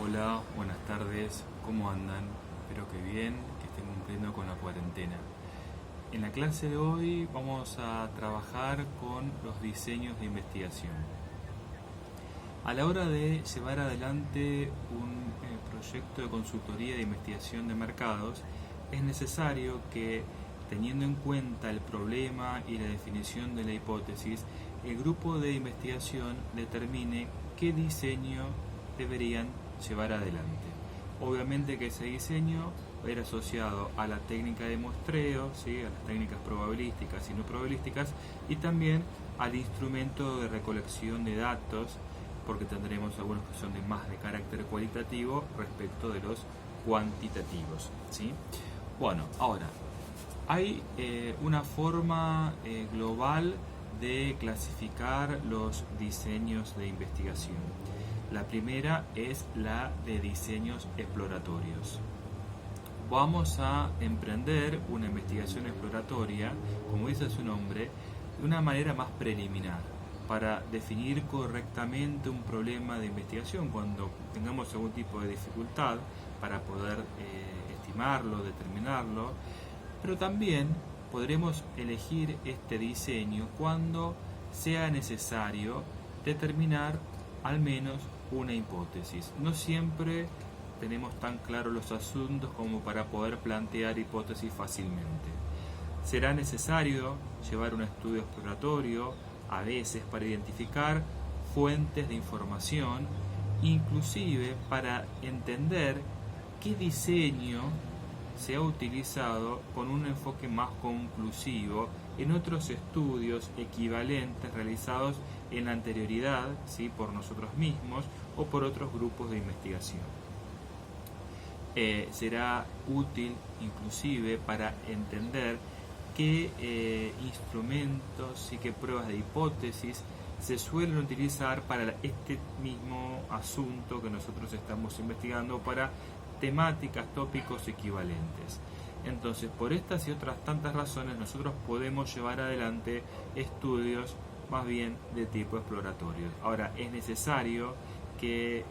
Hola, buenas tardes, ¿cómo andan? Espero que bien, que estén cumpliendo con la cuarentena. En la clase de hoy vamos a trabajar con los diseños de investigación. A la hora de llevar adelante un proyecto de consultoría de investigación de mercados, es necesario que, teniendo en cuenta el problema y la definición de la hipótesis, el grupo de investigación determine qué diseño deberían llevar adelante. Obviamente que ese diseño va a ir asociado a la técnica de muestreo, ¿sí? A las técnicas probabilísticas y no probabilísticas, y también al instrumento de recolección de datos, porque tendremos algunos que son más de carácter cualitativo respecto de los cuantitativos, ¿sí? Bueno, ahora, hay una forma global de clasificar los diseños de investigación. La primera es la de diseños exploratorios. Vamos a emprender una investigación exploratoria, como dice su nombre, de una manera más preliminar, para definir correctamente un problema de investigación cuando tengamos algún tipo de dificultad para poder estimarlo, determinarlo, pero también podremos elegir este diseño cuando sea necesario determinar al menos una hipótesis. No siempre tenemos tan claros los asuntos como para poder plantear hipótesis fácilmente. Será necesario llevar un estudio exploratorio, a veces para identificar fuentes de información, inclusive para entender qué diseño se ha utilizado con un enfoque más conclusivo en otros estudios equivalentes realizados en la anterioridad, ¿sí? Por nosotros mismos o por otros grupos de investigación. Será útil inclusive para entender qué instrumentos y qué pruebas de hipótesis se suelen utilizar para este mismo asunto que nosotros estamos investigando, para temáticas, tópicos equivalentes. Entonces, por estas y otras tantas razones, nosotros podemos llevar adelante estudios más bien de tipo exploratorio. Ahora, es necesario que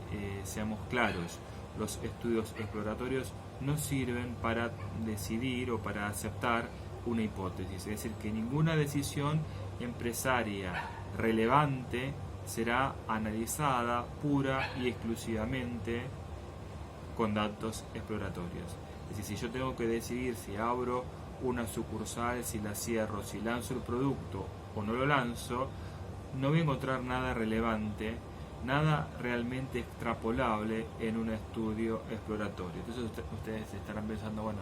seamos claros. Los estudios exploratorios no sirven para decidir o para aceptar una hipótesis, es decir, que ninguna decisión empresaria relevante será analizada pura y exclusivamente con datos exploratorios. Es decir, si yo tengo que decidir si abro una sucursal, si la cierro, si lanzo el producto o no lo lanzo, no voy a encontrar nada relevante, nada realmente extrapolable en un estudio exploratorio. Entonces ustedes estarán pensando, bueno,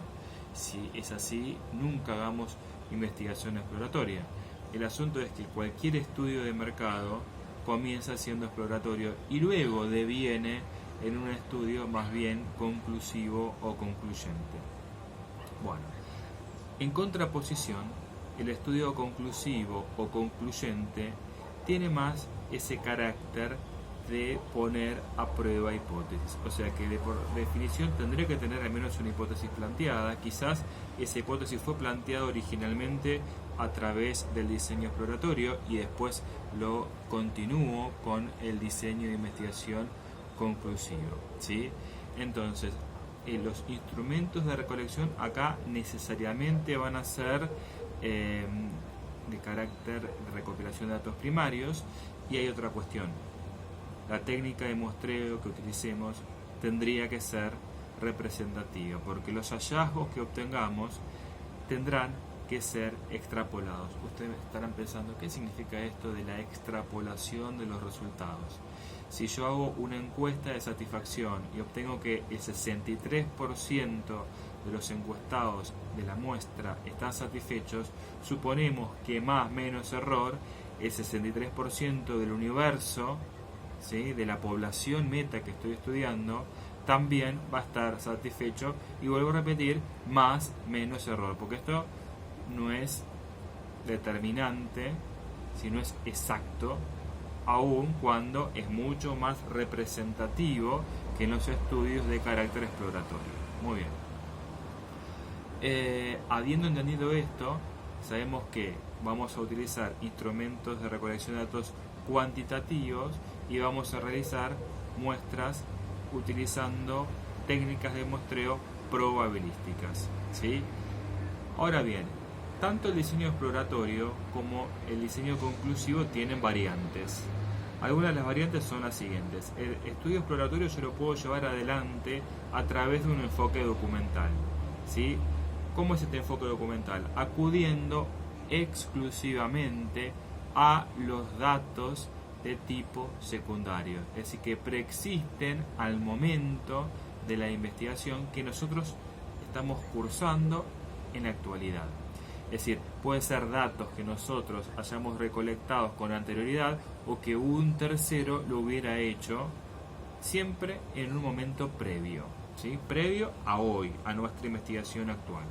si es así, nunca hagamos investigación exploratoria. El asunto es que cualquier estudio de mercado comienza siendo exploratorio y luego deviene en un estudio más bien conclusivo o concluyente. Bueno, en contraposición, el estudio conclusivo o concluyente tiene más ese carácter de poner a prueba hipótesis, o sea que por definición tendría que tener al menos una hipótesis planteada. Quizás esa hipótesis fue planteada originalmente a través del diseño exploratorio y después lo continúo con el diseño de investigación conclusivo, ¿sí? Entonces, los instrumentos de recolección acá necesariamente van a ser de carácter de recopilación de datos primarios. Y hay otra cuestión: la técnica de muestreo que utilicemos tendría que ser representativa, porque los hallazgos que obtengamos tendrán que ser extrapolados. Ustedes estarán pensando, ¿qué significa esto de la extrapolación de los resultados? Si yo hago una encuesta de satisfacción y obtengo que el 63% de los encuestados de la muestra están satisfechos, suponemos que más menos error, el 63% del universo, ¿sí?, de la población meta que estoy estudiando, también va a estar satisfecho, y vuelvo a repetir, más menos error, porque esto no es determinante, sino es exacto, aun cuando es mucho más representativo que en los estudios de carácter exploratorio. Muy bien. Habiendo entendido esto, sabemos que vamos a utilizar instrumentos de recolección de datos cuantitativos y vamos a realizar muestras utilizando técnicas de muestreo probabilísticas, ¿sí? Ahora bien, tanto el diseño exploratorio como el diseño conclusivo tienen variantes. Algunas de las variantes son las siguientes. El estudio exploratorio yo lo puedo llevar adelante a través de un enfoque documental, ¿sí? ¿Cómo es este enfoque documental? Acudiendo exclusivamente a los datos de tipo secundario, es decir, que preexisten al momento de la investigación que nosotros estamos cursando en la actualidad. Es decir, pueden ser datos que nosotros hayamos recolectado con anterioridad o que un tercero lo hubiera hecho siempre en un momento previo, ¿sí? Previo a hoy, a nuestra investigación actual.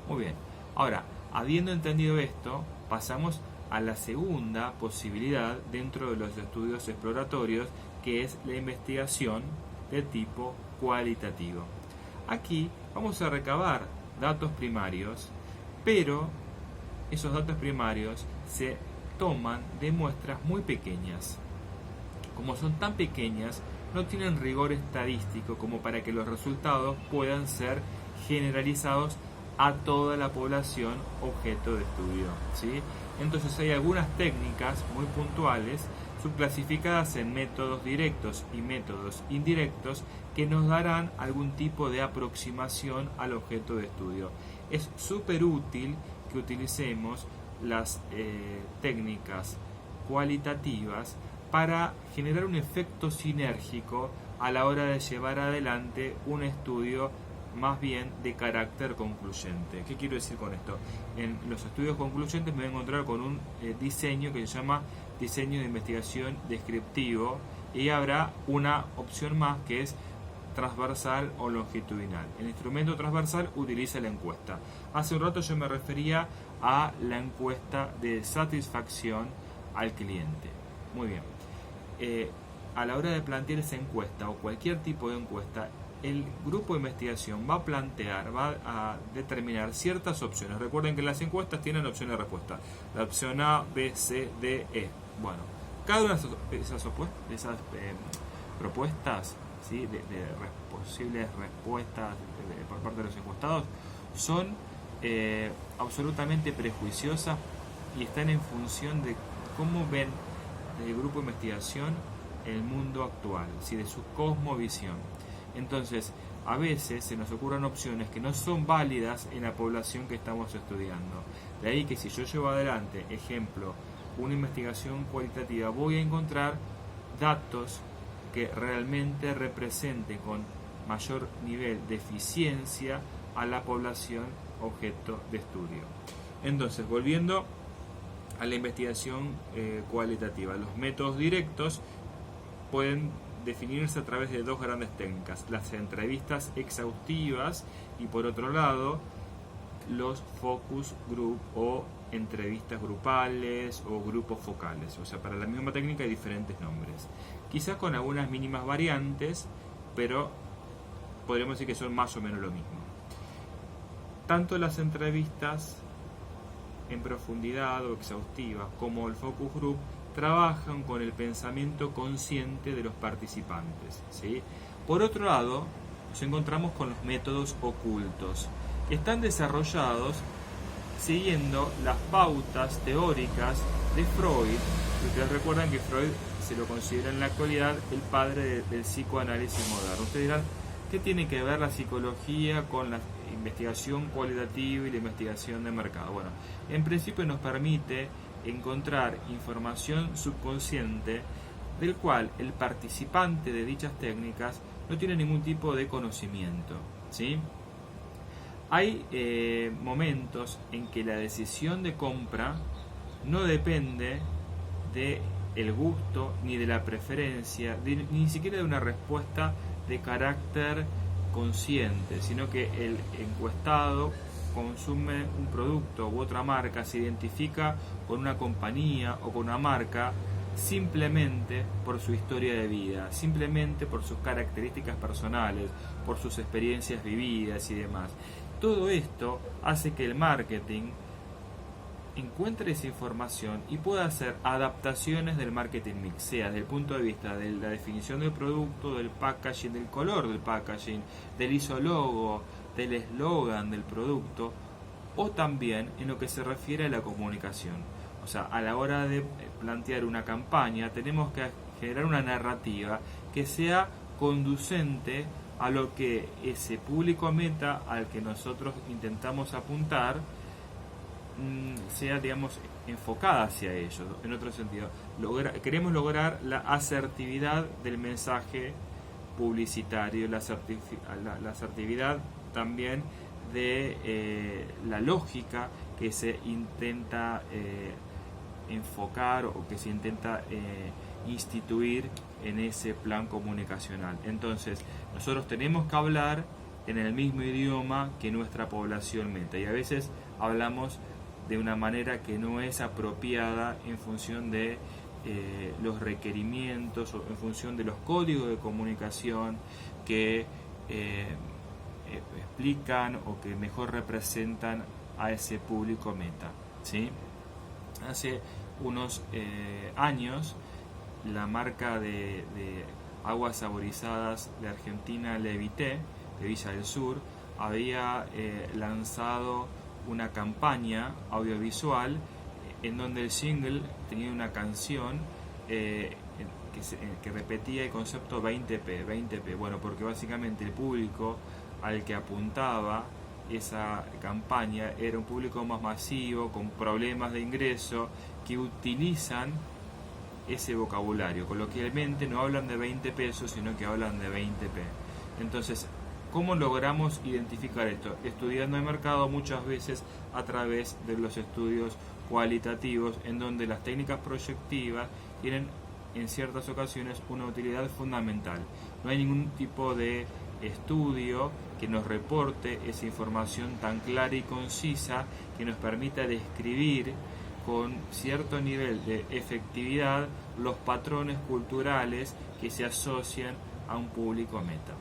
Muy bien, ahora, habiendo entendido esto, pasamos a la segunda posibilidad dentro de los estudios exploratorios, que es la investigación de tipo cualitativo. Aquí vamos a recabar datos primarios, pero esos datos primarios se toman de muestras muy pequeñas. Como son tan pequeñas, no tienen rigor estadístico como para que los resultados puedan ser generalizados a toda la población objeto de estudio, ¿sí? Entonces hay algunas técnicas muy puntuales subclasificadas en métodos directos y métodos indirectos que nos darán algún tipo de aproximación al objeto de estudio. Es súper útil que utilicemos las técnicas cualitativas para generar un efecto sinérgico a la hora de llevar adelante un estudio más bien de carácter concluyente. ¿Qué quiero decir con esto? En los estudios concluyentes me voy a encontrar con un diseño que se llama diseño de investigación descriptivo, y habrá una opción más que es transversal o longitudinal. El instrumento transversal utiliza la encuesta. Hace un rato yo me refería a la encuesta de satisfacción al cliente. Muy bien. A la hora de plantear esa encuesta o cualquier tipo de encuesta, el grupo de investigación va a determinar ciertas opciones. Recuerden que las encuestas tienen opciones de respuesta. La opción A, B, C, D, E. Bueno, cada una de esas propuestas, ¿sí? de posibles respuestas por parte de los encuestados son absolutamente prejuiciosas y están en función de cómo ven el grupo de investigación el mundo actual, ¿sí? De su cosmovisión. Entonces, a veces se nos ocurren opciones que no son válidas en la población que estamos estudiando. De ahí que si yo llevo adelante, ejemplo, una investigación cualitativa, voy a encontrar datos que realmente representen con mayor nivel de eficiencia a la población objeto de estudio. Entonces, volviendo a la investigación cualitativa, los métodos directos pueden definirse a través de dos grandes técnicas: las entrevistas exhaustivas y, por otro lado, los focus group o entrevistas grupales o grupos focales. O sea, para la misma técnica hay diferentes nombres, quizás con algunas mínimas variantes, pero podríamos decir que son más o menos lo mismo. Tanto las entrevistas en profundidad o exhaustivas como el focus group trabajan con el pensamiento consciente de los participantes, ¿sí? Por otro lado, nos encontramos con los métodos ocultos, que están desarrollados siguiendo las pautas teóricas de Freud. Ustedes recuerdan que Freud se lo considera en la actualidad el padre del psicoanálisis moderno. Ustedes dirán, ¿qué tiene que ver la psicología con la investigación cualitativa y la investigación de mercado? Bueno, en principio nos permite encontrar información subconsciente del cual el participante de dichas técnicas no tiene ningún tipo de conocimiento, ¿sí? Hay momentos en que la decisión de compra no depende de el gusto ni de la preferencia, ni siquiera de una respuesta de carácter consciente, sino que el encuestado consume un producto u otra marca, se identifica con una compañía o con una marca simplemente por su historia de vida, simplemente por sus características personales, por sus experiencias vividas y demás. Todo esto hace que el marketing encuentre esa información y pueda hacer adaptaciones del marketing mix, sea desde el punto de vista de la definición del producto, del packaging, del color del packaging, del isologo, del eslogan del producto, o también en lo que se refiere a la comunicación. O sea, a la hora de plantear una campaña tenemos que generar una narrativa que sea conducente a lo que ese público meta al que nosotros intentamos apuntar sea, digamos, enfocada hacia ellos. En otro sentido, queremos lograr la asertividad del mensaje publicitario, la asertividad también de la lógica que se intenta enfocar o que se intenta instituir en ese plan comunicacional. Entonces, nosotros tenemos que hablar en el mismo idioma que nuestra población meta, y a veces hablamos de una manera que no es apropiada en función de los requerimientos o en función de los códigos de comunicación que explican o que mejor representan a ese público meta, ¿sí? Hace unos años la marca de aguas saborizadas de Argentina, Levité, de Villa del Sur, había lanzado una campaña audiovisual en donde el jingle tenía una canción que repetía el concepto 20p, 20p. Bueno, porque básicamente el público al que apuntaba esa campaña era un público más masivo, con problemas de ingreso, que utilizan ese vocabulario. Coloquialmente no hablan de 20 pesos, sino que hablan de 20p. Entonces, ¿cómo logramos identificar esto? Estudiando el mercado, muchas veces a través de los estudios cualitativos, en donde las técnicas proyectivas tienen en ciertas ocasiones una utilidad fundamental. No hay ningún tipo de estudio que nos reporte esa información tan clara y concisa que nos permita describir con cierto nivel de efectividad los patrones culturales que se asocian a un público meta.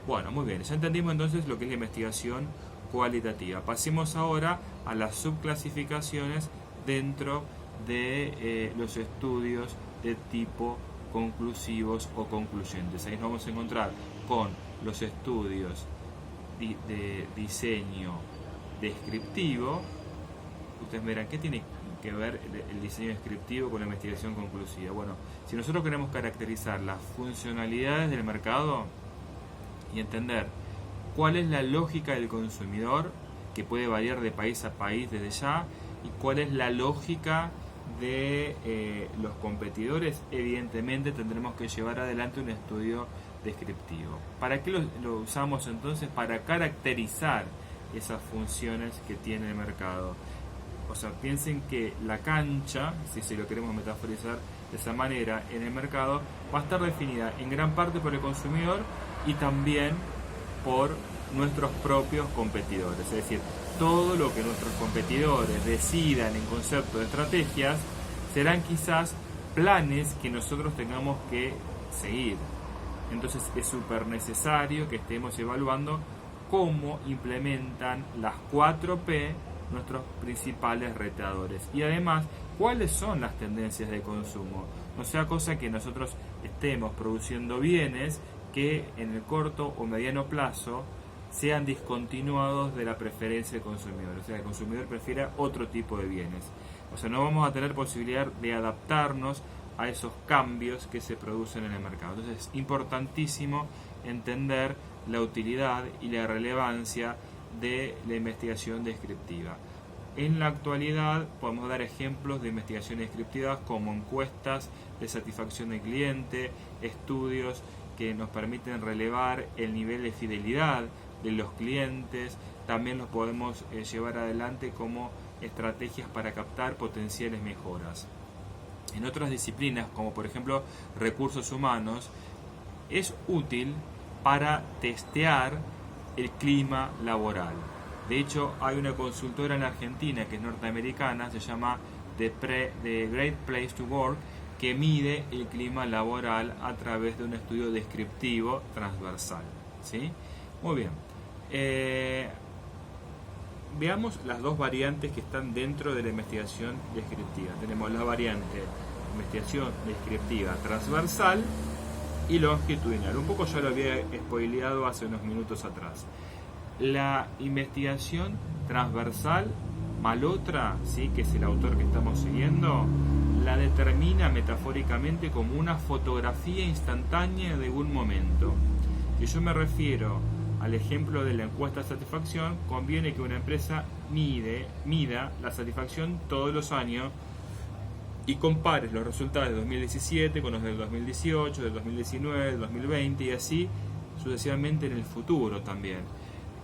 Bueno, muy bien, ya entendimos entonces lo que es la investigación cualitativa. Pasemos ahora a las subclasificaciones dentro de los estudios de tipo conclusivos o concluyentes. Ahí nos vamos a encontrar con los estudios de diseño descriptivo. Ustedes verán, ¿qué tiene que ver el diseño descriptivo con la investigación conclusiva? Bueno, si nosotros queremos caracterizar las funcionalidades del mercado y entender cuál es la lógica del consumidor, que puede variar de país a país desde ya, y cuál es la lógica de los competidores, evidentemente tendremos que llevar adelante un estudio descriptivo. ¿Para qué lo usamos entonces? Para caracterizar esas funciones que tiene el mercado. O sea, piensen que la cancha, si lo queremos metaforizar de esa manera, en el mercado va a estar definida en gran parte por el consumidor y también por nuestros propios competidores. Es decir, todo lo que nuestros competidores decidan en concepto de estrategias serán quizás planes que nosotros tengamos que seguir. Entonces es súper necesario que estemos evaluando cómo implementan las 4P nuestros principales retadores, y además cuáles son las tendencias de consumo. No sea cosa que nosotros estemos produciendo bienes que en el corto o mediano plazo sean discontinuados de la preferencia del consumidor, o sea, el consumidor prefiera otro tipo de bienes. O sea, no vamos a tener posibilidad de adaptarnos a esos cambios que se producen en el mercado. Entonces es importantísimo entender la utilidad y la relevancia de la investigación descriptiva. En la actualidad podemos dar ejemplos de investigación descriptivas como encuestas de satisfacción del cliente, estudios que nos permiten relevar el nivel de fidelidad de los clientes. También los podemos llevar adelante como estrategias para captar potenciales mejoras. En otras disciplinas, como por ejemplo recursos humanos, es útil para testear el clima laboral. De hecho, hay una consultora en Argentina que es norteamericana, se llama The Great Place to Work, que mide el clima laboral a través de un estudio descriptivo transversal, ¿sí? Muy bien. veamos las dos variantes que están dentro de la investigación descriptiva. Tenemos la variante investigación descriptiva transversal y longitudinal. Un poco ya lo había spoileado hace unos minutos atrás. La investigación transversal, Malhotra, ¿sí?, que es el autor que estamos siguiendo, la determina metafóricamente como una fotografía instantánea de un momento. Si yo me refiero al ejemplo de la encuesta de satisfacción, conviene que una empresa mida la satisfacción todos los años y compares los resultados de 2017 con los del 2018, del 2019, del 2020 y así sucesivamente en el futuro también.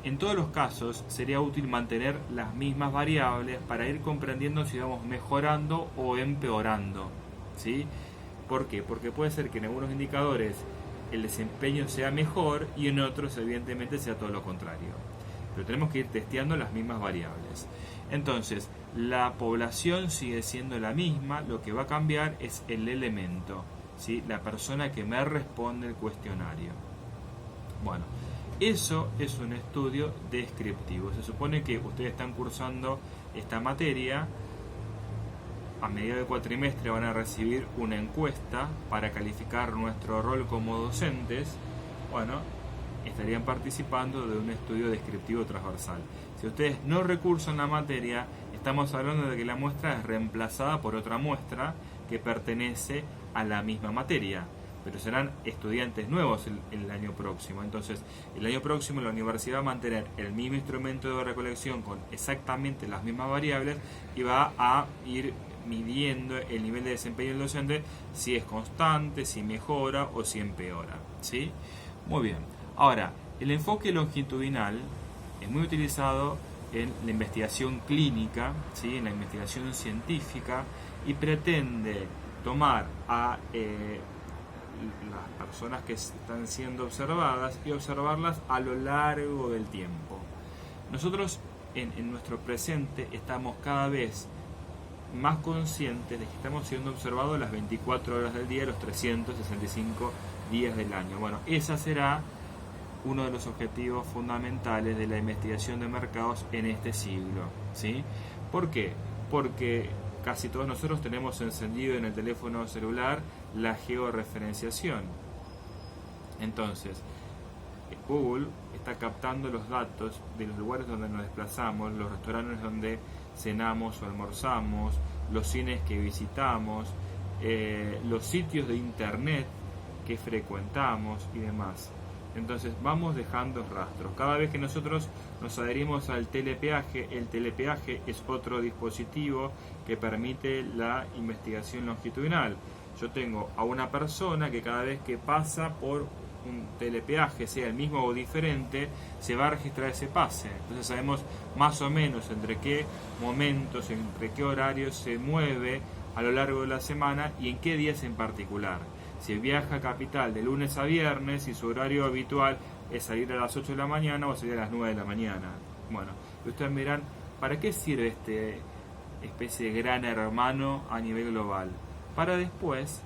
En todos los casos sería útil mantener las mismas variables para ir comprendiendo si vamos mejorando o empeorando, ¿sí? ¿Por qué? Porque puede ser que en algunos indicadores el desempeño sea mejor y en otros evidentemente sea todo lo contrario. Pero tenemos que ir testeando las mismas variables. Entonces, la población sigue siendo la misma, lo que va a cambiar es el elemento, ¿sí?, la persona que me responde el cuestionario. Bueno, eso es un estudio descriptivo. Se supone que ustedes están cursando esta materia. A medida del cuatrimestre van a recibir una encuesta para calificar nuestro rol como docentes. Bueno, estarían participando de un estudio descriptivo transversal. Si ustedes no recursan la materia, estamos hablando de que la muestra es reemplazada por otra muestra que pertenece a la misma materia, pero serán estudiantes nuevos el año próximo. Entonces, el año próximo la universidad va a mantener el mismo instrumento de recolección con exactamente las mismas variables y va a ir midiendo el nivel de desempeño del docente, si es constante, si mejora o si empeora, ¿sí? Muy bien. Ahora, el enfoque longitudinal es muy utilizado en la investigación clínica, ¿sí?, en la investigación científica, y pretende tomar a las personas que están siendo observadas y observarlas a lo largo del tiempo. Nosotros en nuestro presente estamos cada vez más conscientes de que estamos siendo observados las 24 horas del día, los 365 días del año. Bueno, esa será uno de los objetivos fundamentales de la investigación de mercados en este siglo, ¿sí? ¿Por qué? Porque casi todos nosotros tenemos encendido en el teléfono celular la georreferenciación. Entonces, Google está captando los datos de los lugares donde nos desplazamos, los restaurantes donde cenamos o almorzamos, los cines que visitamos, los sitios de internet que frecuentamos y demás. Entonces vamos dejando rastros. Cada vez que nosotros nos adherimos al telepeaje, el telepeaje es otro dispositivo que permite la investigación longitudinal. Yo tengo a una persona que cada vez que pasa por un telepeaje, sea el mismo o diferente, se va a registrar ese pase. Entonces sabemos más o menos entre qué momentos, entre qué horarios se mueve a lo largo de la semana y en qué días en particular. Si viaja a Capital de lunes a viernes y su horario habitual es salir a las 8 de la mañana o salir a las 9 de la mañana. Bueno, ustedes me dirán, ¿para qué sirve este especie de gran hermano a nivel global? Para después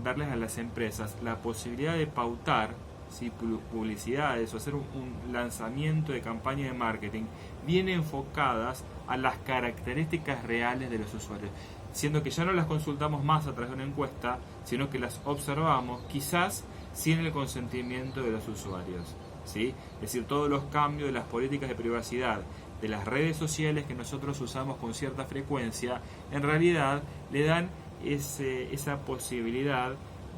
darles a las empresas la posibilidad de pautar, ¿sí?, publicidades o hacer un lanzamiento de campaña de marketing bien enfocadas a las características reales de los usuarios, siendo que ya no las consultamos más a través de una encuesta, sino que las observamos quizás sin el consentimiento de los usuarios, ¿sí? Es decir, todos los cambios de las políticas de privacidad de las redes sociales que nosotros usamos con cierta frecuencia, en realidad le dan esa posibilidad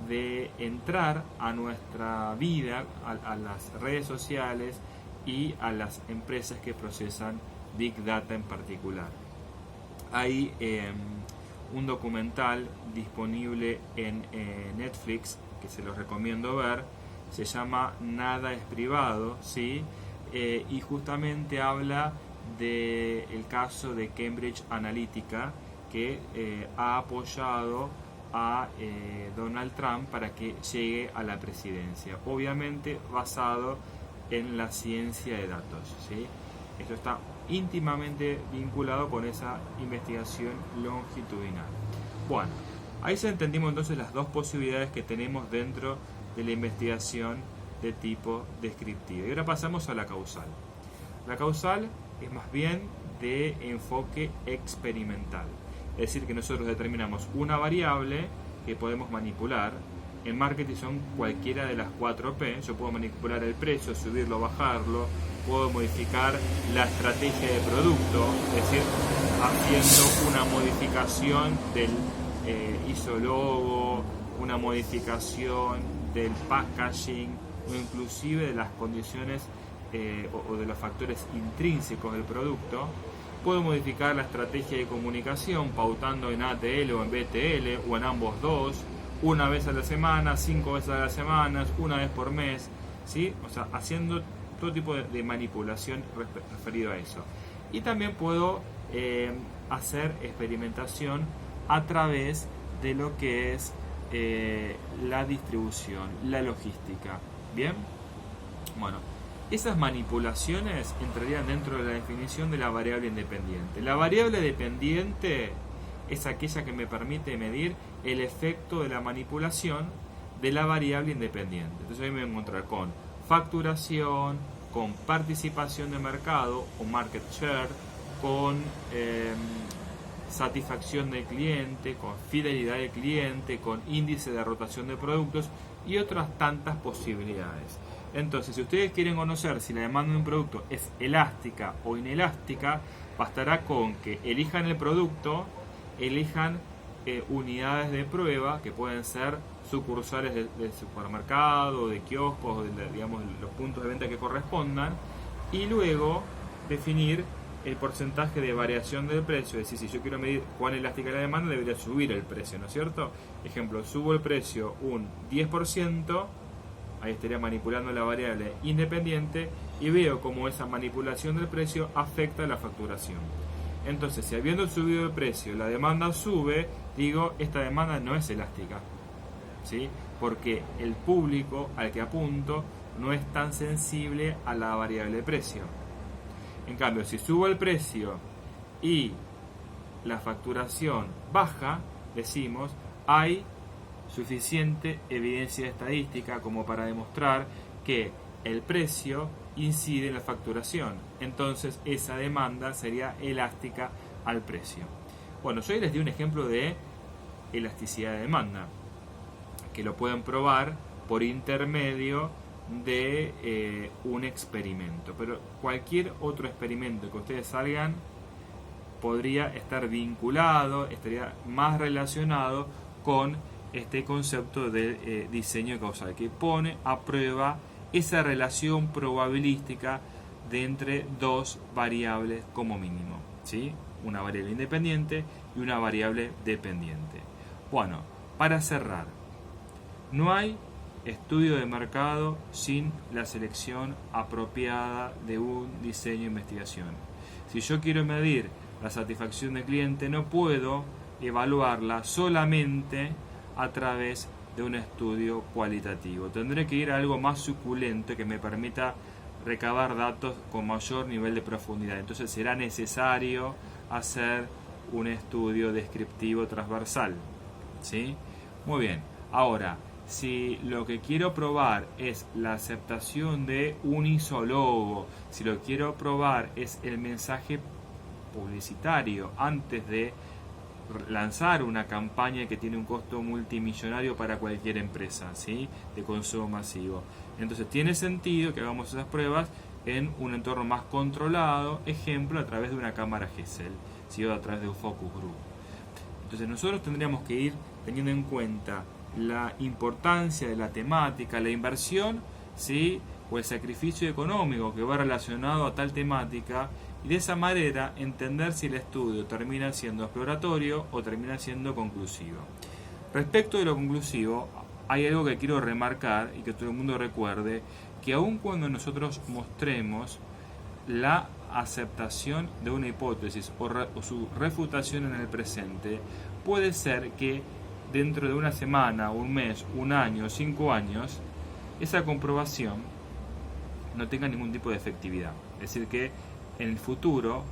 de entrar a nuestra vida, a las redes sociales y a las empresas que procesan Big Data en particular. Hay un documental disponible en Netflix que se los recomiendo ver, se llama Nada es privado, ¿sí? Y justamente habla del caso de Cambridge Analytica, que ha apoyado a Donald Trump para que llegue a la presidencia, obviamente basado en la ciencia de datos, ¿sí? Esto está íntimamente vinculado con esa investigación longitudinal. Bueno, ahí ya entendimos entonces las dos posibilidades que tenemos dentro de la investigación de tipo descriptiva. Y ahora pasamos a la causal. La causal es más bien de enfoque experimental. Es decir, que nosotros determinamos una variable que podemos manipular. En marketing son cualquiera de las 4P. Yo puedo manipular el precio, subirlo, bajarlo, puedo modificar la estrategia de producto, es decir, haciendo una modificación del ISO logo, una modificación del packaging o inclusive de las condiciones o de los factores intrínsecos del producto. Puedo modificar la estrategia de comunicación pautando en ATL o en BTL o en ambos dos, una vez a la semana, 5 veces a la semana, una vez por mes, ¿sí? O sea, haciendo todo tipo de manipulación referido a eso. Y también puedo hacer experimentación a través de lo que es la distribución, la logística. ¿Bien? Bueno, esas manipulaciones entrarían dentro de la definición de la variable independiente. La variable dependiente es aquella que me permite medir el efecto de la manipulación de la variable independiente. Entonces hoy me voy a encontrar con facturación, con participación de mercado o market share, con satisfacción del cliente, con fidelidad del cliente, con índice de rotación de productos y otras tantas posibilidades. Entonces, si ustedes quieren conocer si la demanda de un producto es elástica o inelástica, bastará con que elijan el producto, elijan unidades de prueba que pueden ser sucursales de supermercado, de kioscos, digamos, los puntos de venta que correspondan, y luego definir el porcentaje de variación del precio. Es decir, si yo quiero medir cuán elástica es la demanda, debería subir el precio, ¿no es cierto? Ejemplo, subo el precio un 10%, ahí estaría manipulando la variable independiente y veo cómo esa manipulación del precio afecta la facturación. Entonces, si habiendo subido el precio la demanda sube, digo, esta demanda no es elástica, ¿sí? Porque el público al que apunto no es tan sensible a la variable de precio. En cambio, si subo el precio y la facturación baja, decimos, hay suficiente evidencia estadística como para demostrar que el precio incide en la facturación. Entonces, esa demanda sería elástica al precio. Bueno, yo les di un ejemplo de elasticidad de demanda, que lo pueden probar por intermedio de un experimento, pero cualquier otro experimento que ustedes salgan podría estar vinculado, estaría más relacionado con este concepto de diseño causal, que pone a prueba esa relación probabilística de entre dos variables como mínimo, ¿sí? Una variable independiente y una variable dependiente. Bueno, para cerrar, no hay estudio de mercado sin la selección apropiada de un diseño de investigación. Si yo quiero medir la satisfacción del cliente, no puedo evaluarla solamente a través de un estudio cualitativo. Tendré que ir a algo más suculento que me permita recabar datos con mayor nivel de profundidad. Entonces será necesario hacer un estudio descriptivo transversal, ¿sí? Muy bien. Ahora, si lo que quiero probar es la aceptación de un ISO logo, si lo que quiero probar es el mensaje publicitario antes de lanzar una campaña que tiene un costo multimillonario para cualquier empresa, ¿sí? De consumo masivo, entonces tiene sentido que hagamos esas pruebas en un entorno más controlado, ejemplo a través de una cámara Gesell, ¿sí? O a través de un focus group. Entonces nosotros tendríamos que ir teniendo en cuenta la importancia de la temática, la inversión, ¿sí? O el sacrificio económico que va relacionado a tal temática, y de esa manera entender si el estudio termina siendo exploratorio o termina siendo conclusivo. Respecto de lo conclusivo, hay algo que quiero remarcar y que todo el mundo recuerde, que aun cuando nosotros mostremos la aceptación de una hipótesis o su refutación en el presente, puede ser que dentro de una semana, un mes, un año, 5 años, esa comprobación no tenga ningún tipo de efectividad. Es decir, que en el futuro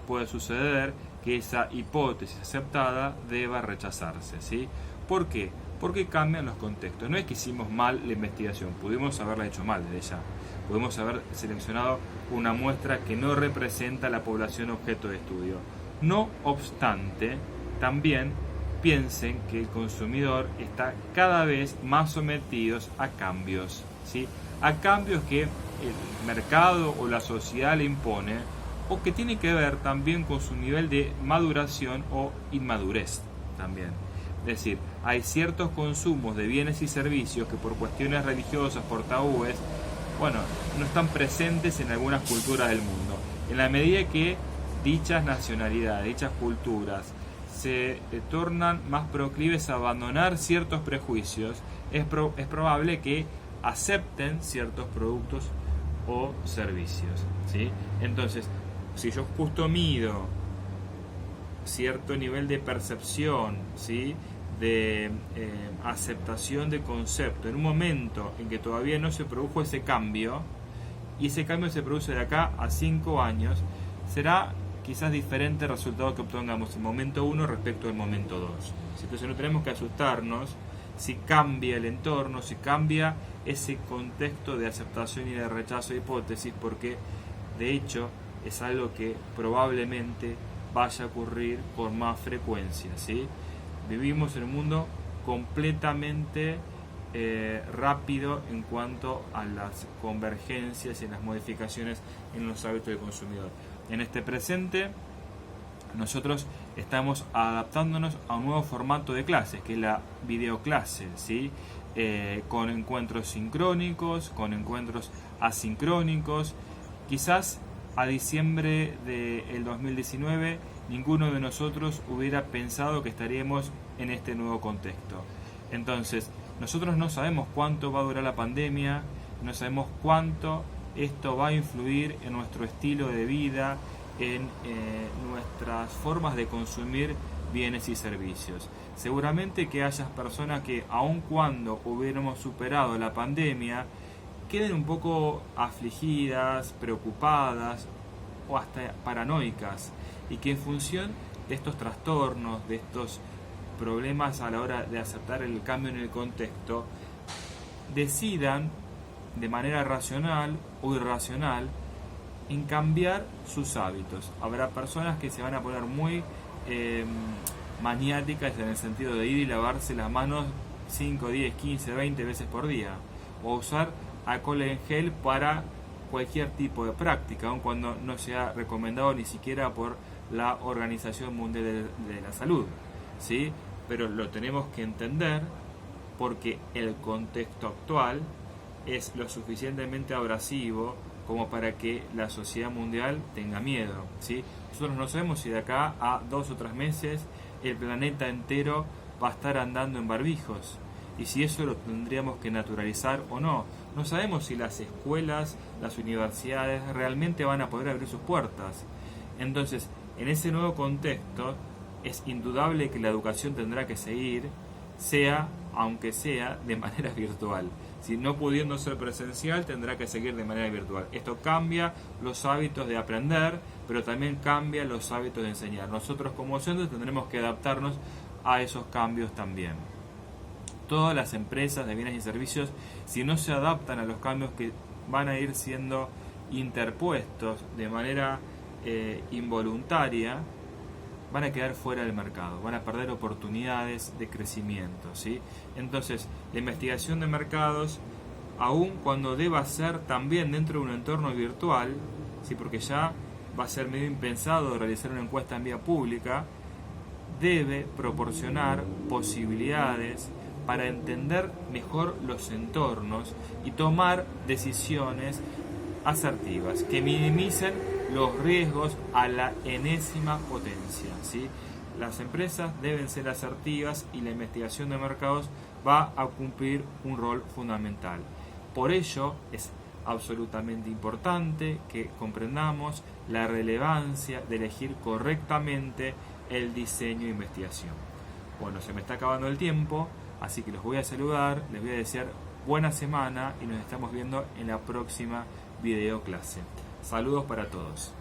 puede suceder que esa hipótesis aceptada deba rechazarse, ¿sí? ¿Por qué? porque cambian los contextos. No es que hicimos mal la investigación, pudimos haberla hecho mal desde ya. Podemos haber seleccionado una muestra que no representa la población objeto de estudio. No obstante, también piensen que el consumidor está cada vez más sometido a cambios, ¿sí? A cambios que el mercado o la sociedad le impone, o que tiene que ver también con su nivel de maduración o inmadurez también. Es decir, hay ciertos consumos de bienes y servicios que por cuestiones religiosas, por tabúes, no están presentes en algunas culturas del mundo. En la medida que dichas nacionalidades, dichas culturas se tornan más proclives a abandonar ciertos prejuicios, es probable que acepten ciertos productos o servicios, ¿sí? Entonces, si yo justo mido cierto nivel de percepción, ¿sí?, de aceptación de concepto en un momento en que todavía no se produjo ese cambio, y ese cambio se produce de acá a 5 años, será quizás diferente el resultado que obtengamos en momento 1 respecto al momento 2. Entonces no tenemos que asustarnos si cambia el entorno, si cambia ese contexto de aceptación y de rechazo de hipótesis, porque de hecho es algo que probablemente vaya a ocurrir con más frecuencia, ¿sí? Vivimos en un mundo completamente rápido en cuanto a las convergencias y en las modificaciones en los hábitos del consumidor. En este presente, nosotros estamos adaptándonos a un nuevo formato de clases, que es la videoclase, ¿sí? Con encuentros sincrónicos, con encuentros asincrónicos. Quizás a diciembre del 2019 ninguno de nosotros hubiera pensado que estaríamos en este nuevo contexto. Entonces, nosotros no sabemos cuánto va a durar la pandemia, no sabemos cuánto esto va a influir en nuestro estilo de vida, en nuestras formas de consumir bienes y servicios. Seguramente que haya personas que, aun cuando hubiéramos superado la pandemia, queden un poco afligidas, preocupadas o hasta paranoicas, y que en función de estos trastornos, de estos problemas a la hora de aceptar el cambio en el contexto, decidan de manera racional o irracional en cambiar sus hábitos. Habrá personas que se van a poner muy maniáticas en el sentido de ir y lavarse las manos 5, 10, 15, 20 veces por día, o usar alcohol en gel para cualquier tipo de práctica, aun cuando no sea recomendado ni siquiera por la Organización Mundial de la Salud, ¿sí? Pero lo tenemos que entender porque el contexto actual es lo suficientemente abrasivo como para que la sociedad mundial tenga miedo, ¿sí? Nosotros no sabemos si de acá a 2 o 3 meses el planeta entero va a estar andando en barbijos, y si eso lo tendríamos que naturalizar o no. No sabemos si las escuelas, las universidades realmente van a poder abrir sus puertas. Entonces, en ese nuevo contexto, es indudable que la educación tendrá que seguir, aunque sea de manera virtual. Si no pudiendo ser presencial, tendrá que seguir de manera virtual. Esto cambia los hábitos de aprender, pero también cambia los hábitos de enseñar. Nosotros como docentes tendremos que adaptarnos a esos cambios también. Todas las empresas de bienes y servicios, si no se adaptan a los cambios que van a ir siendo interpuestos de manera involuntaria, van a quedar fuera del mercado, van a perder oportunidades de crecimiento, ¿sí? Entonces, la investigación de mercados, aun cuando deba ser también dentro de un entorno virtual, ¿sí?, porque ya va a ser medio impensado realizar una encuesta en vía pública, debe proporcionar posibilidades para entender mejor los entornos y tomar decisiones asertivas que minimicen los riesgos a la enésima potencia, ¿sí? Las empresas deben ser asertivas y la investigación de mercados va a cumplir un rol fundamental. Por ello es absolutamente importante que comprendamos la relevancia de elegir correctamente el diseño de investigación. Bueno, se me está acabando el tiempo, así que los voy a saludar, les voy a desear buena semana y nos estamos viendo en la próxima videoclase. Saludos para todos.